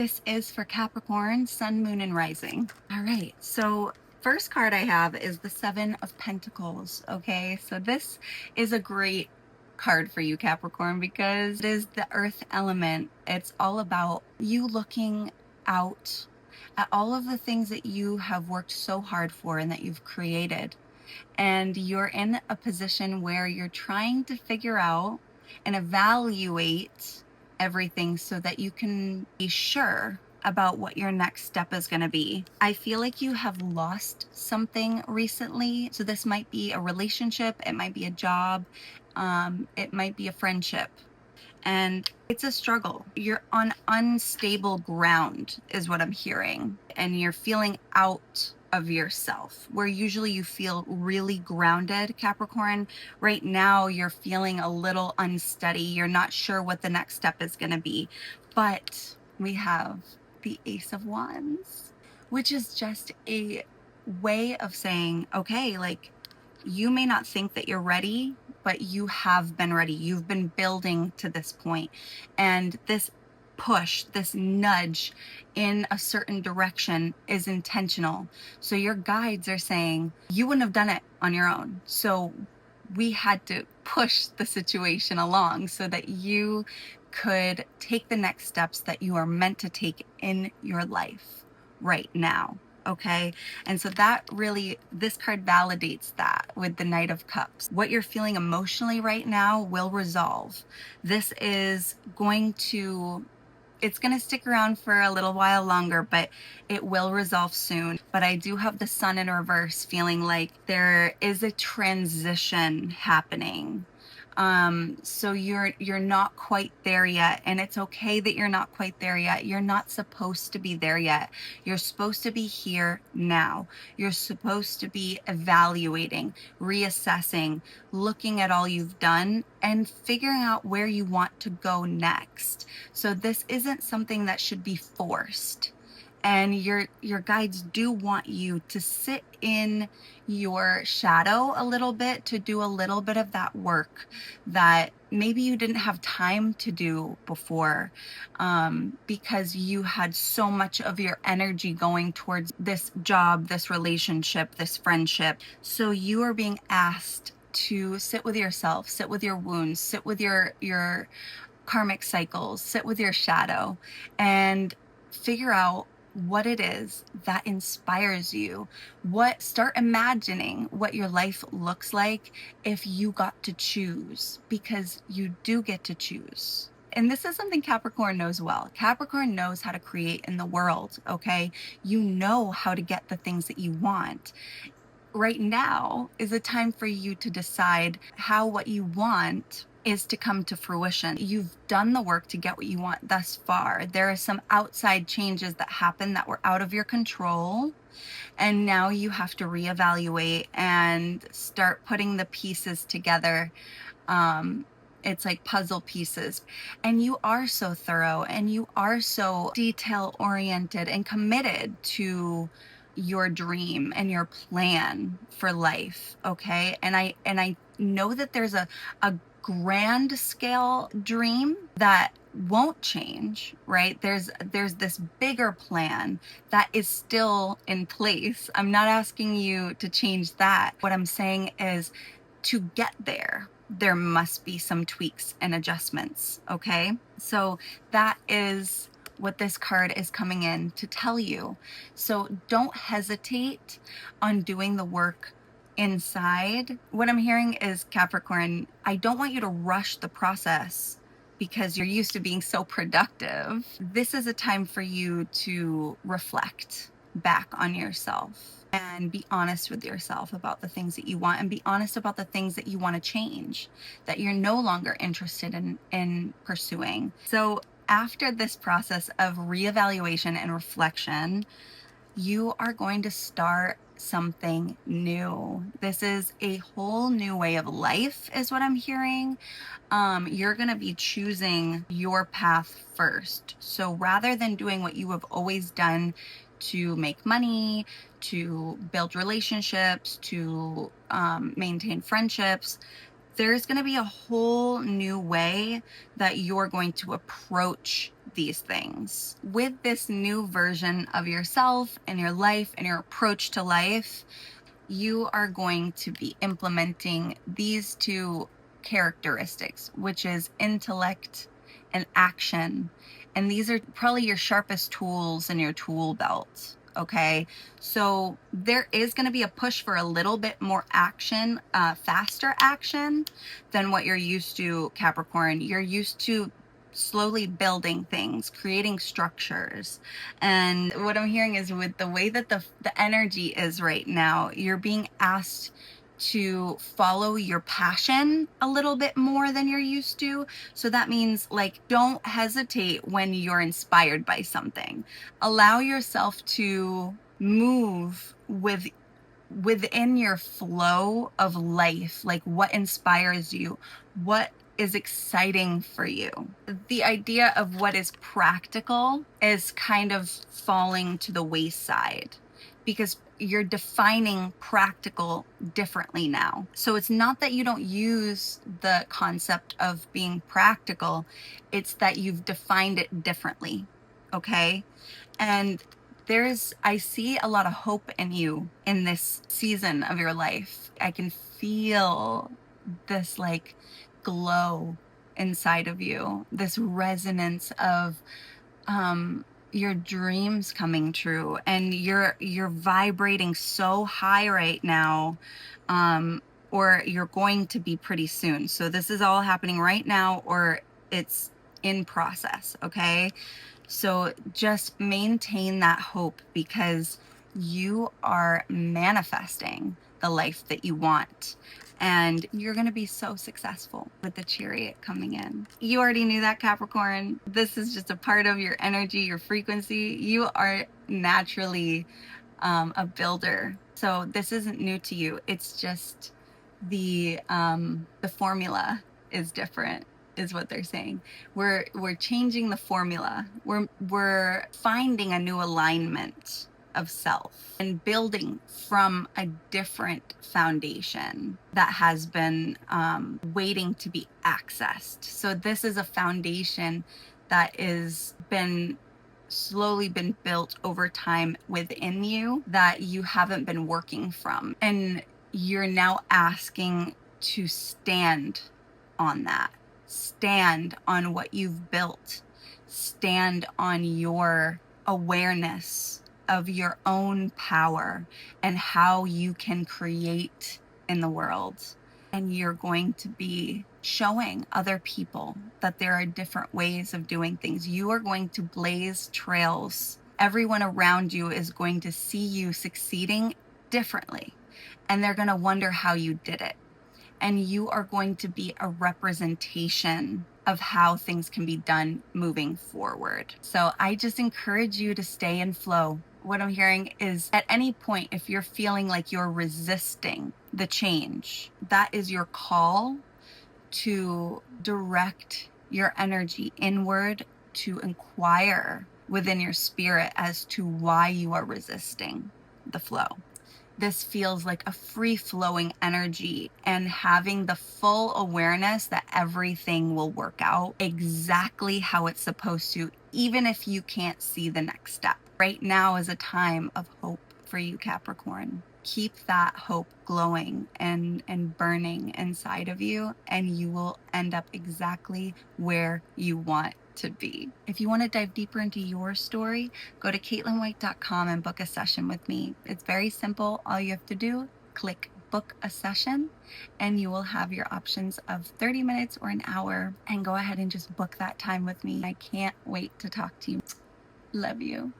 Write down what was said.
This is for Capricorn, Sun, Moon, and Rising. All right, so first card I have is the Seven of Pentacles. Okay, so this is a great card for you, Capricorn, because it is the earth element. It's all about you looking out at all of the things that you have worked so hard for and that you've created. And you're in a position where you're trying to figure out and evaluate everything so that you can be sure about what your next step is going to be. I feel like you have lost something recently. So this might be a relationship, it might be a job, it might be a friendship. And it's a struggle. You're on unstable ground, is what I'm hearing. And you're feeling out of yourself, where usually you feel really grounded, Capricorn. Right now, you're feeling a little unsteady. You're not sure what the next step is going to be. But we have the Ace of Wands, which is just a way of saying, okay, like, you may not think that you're ready, but you have been ready. You've been building to this point. And this push, this nudge in a certain direction is intentional. So your guides are saying you wouldn't have done it on your own. So we had to push the situation along so that you could take the next steps that you are meant to take in your life right now. Okay. And so that really, this card validates that with the Knight of Cups. What you're feeling emotionally right now will resolve. This is going to, it's going to stick around for a little while longer, but it will resolve soon. But I do have the Sun in reverse, feeling like there is a transition happening. So you're not quite there yet, and it's okay that you're not quite there yet. You're not supposed to be there yet. You're supposed to be here now. You're supposed to be evaluating, reassessing, looking at all you've done and figuring out where you want to go next. So this isn't something that should be forced. And your guides do want you to sit in your shadow a little bit, to do a little bit of that work that maybe you didn't have time to do before, because you had so much of your energy going towards this job, this relationship, this friendship. So you are being asked to sit with yourself, sit with your wounds, sit with your karmic cycles, sit with your shadow, and figure out what it is that inspires you. Start imagining what your life looks like if you got to choose, because you do get to choose. And this is something Capricorn knows well. Capricorn knows how to create in the world, okay? You know how to get the things that you want. Right now is a time for you to decide how what you want is to come to fruition. You've done the work to get what you want thus far. There are some outside changes that happened that were out of your control. And now you have to reevaluate and start putting the pieces together. It's like puzzle pieces. And you are so thorough and you are so detail oriented and committed to your dream and your plan for life. Okay. And I know that there's a grand scale dream that won't change, right? There's this bigger plan that is still in place. I'm not asking you to change that. What I'm saying is, to get there, there must be some tweaks and adjustments, okay? So that is what this card is coming in to tell you. So don't hesitate on doing the work inside. What I'm hearing is, Capricorn, I don't want you to rush the process because you're used to being so productive. This is a time for you to reflect back on yourself and be honest with yourself about the things that you want, and be honest about the things that you want to change, that you're no longer interested in pursuing. So after this process of reevaluation and reflection, you are going to start something new. This is a whole new way of life, is what I'm hearing. You're going to be choosing your path first. So rather than doing what you have always done to make money, to build relationships, to maintain friendships, there's going to be a whole new way that you're going to approach these things. With this new version of yourself and your life and your approach to life, you are going to be implementing these two characteristics, which is intellect and action. And these are probably your sharpest tools in your tool belt. Okay, so there is going to be a push for a little bit more action, faster action than what you're used to, Capricorn. You're used to slowly building things, creating structures. And what I'm hearing is, with the way that the energy is right now, you're being asked to follow your passion a little bit more than you're used to. So that means, like, don't hesitate when you're inspired by something. Allow yourself to move within your flow of life, like what inspires you, what is exciting for you. The idea of what is practical is kind of falling to the wayside because you're defining practical differently now. So it's not that you don't use the concept of being practical, it's that you've defined it differently. Okay? And I see a lot of hope in you in this season of your life. I can feel this like glow inside of you, this resonance of your dreams coming true, and you're vibrating so high right now, or you're going to be pretty soon. So this is all happening right now, or it's in process. Okay, so just maintain that hope, because you are manifesting the life that you want. And you're going to be so successful with the Chariot coming in. You already knew that, Capricorn. This is just a part of your energy, your frequency. You are naturally a builder. So this isn't new to you. It's just the formula is different, is what they're saying. We're changing the formula. We're finding a new alignment of self and building from a different foundation that has been waiting to be accessed. So this is a foundation that is slowly been built over time within you that you haven't been working from, and you're now asking to stand on that. Stand on what you've built. Stand on your awareness of your own power and how you can create in the world. And you're going to be showing other people that there are different ways of doing things. You are going to blaze trails. Everyone around you is going to see you succeeding differently, and they're going to wonder how you did it. And you are going to be a representation of how things can be done moving forward. So I just encourage you to stay in flow. What I'm hearing is, at any point, if you're feeling like you're resisting the change, that is your call to direct your energy inward, to inquire within your spirit as to why you are resisting the flow. This feels like a free-flowing energy, and having the full awareness that everything will work out exactly how it's supposed to, even if you can't see the next step. Right now is a time of hope for you, Capricorn. Keep that hope glowing and burning inside of you, and you will end up exactly where you want to be. If you want to dive deeper into your story, go to CaitlinWhite.com and book a session with me. It's very simple. All you have to do, click book a session, and you will have your options of 30 minutes or an hour, and go ahead and just book that time with me. I can't wait to talk to you. Love you.